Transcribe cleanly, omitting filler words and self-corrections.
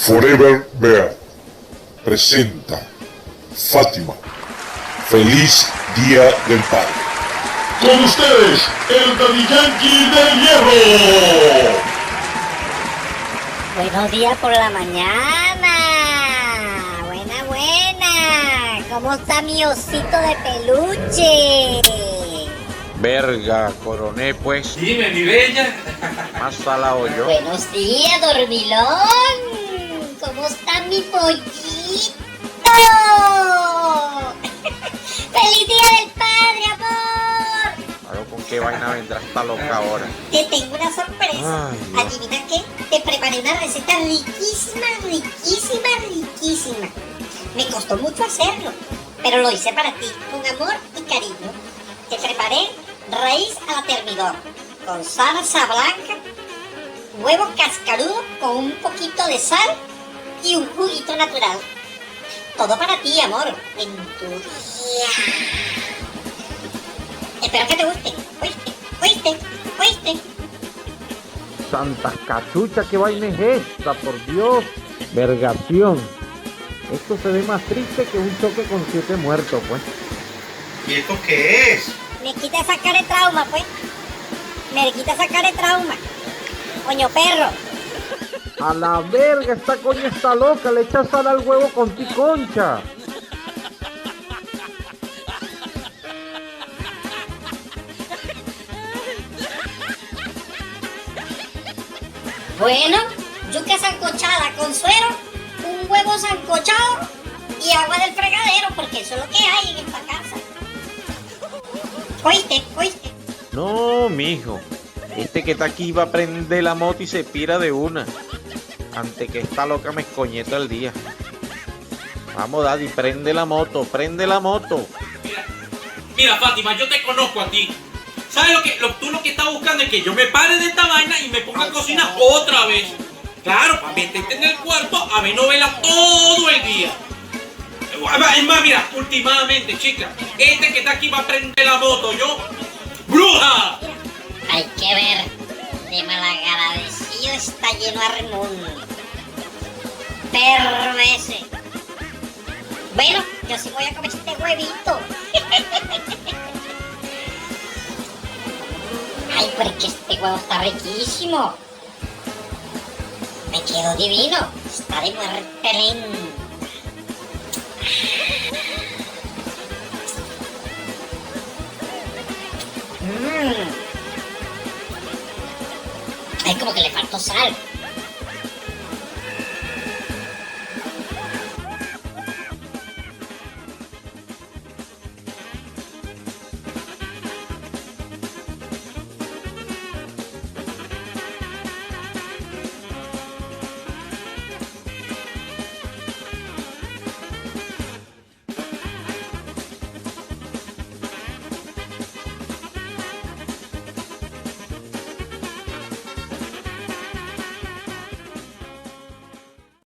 Forever Bear presenta Fátima, feliz Día del Padre. Con ustedes, el Daddy Yankee del Hierro. Buenos días por la mañana. Buena. ¿Cómo está mi osito de peluche? Verga, coroné pues. Dime, mi bella. Más salado yo. Buenos días, dormilón. ¿Cómo está mi pollito? ¡Feliz Día del Padre, amor! Claro, ¿con qué vaina vendrá esta loca ahora? Te tengo una sorpresa. Ay, Dios. Adivina qué, te preparé una receta riquísima. Me costó mucho hacerlo, pero lo hice para ti, con amor y cariño. Te preparé raíz a la termidor, con salsa blanca, huevo cascarudo con un poquito de sal y un juguito natural. Todo para ti, amor, en tu día. Espero que te guste. ¿Oíste? Santa cachucha, ¿qué vaina es esta? Por Dios. Vergación. Esto se ve más triste que un choque con 7 muertos, pues. ¿Y esto qué es? Me quita esa cara de trauma, pues. Coño perro. A la verga, esta coña está loca. Le echa sal al huevo con ti, concha. Bueno, yuca sancochada con suero, un huevo sancochado y agua del fregadero, porque eso es lo que hay en esta casa. ¿Oíste? No, mijo. Este que está aquí va a prender la moto y se pira de una. Antes que esta loca me escoñeta el día. Vamos, Daddy, prende la moto. Mira, Fátima, yo te conozco a ti. ¿Sabes tú lo que estás buscando es que yo me pare de esta vaina y me ponga a cocinar otra vez? Claro, para meterte en el cuarto a ver novelas todo el día. Es más, mira, últimamente, chica, este que está aquí va a prender la moto, yo. ¡Bruja! Hay que ver, de malagradecido está lleno Armundo. Perro ese. Bueno, yo sí voy a comer este huevito. Ay, porque este huevo está riquísimo. Me quedó divino. Está de muerte lenta. Ay, como que le faltó sal.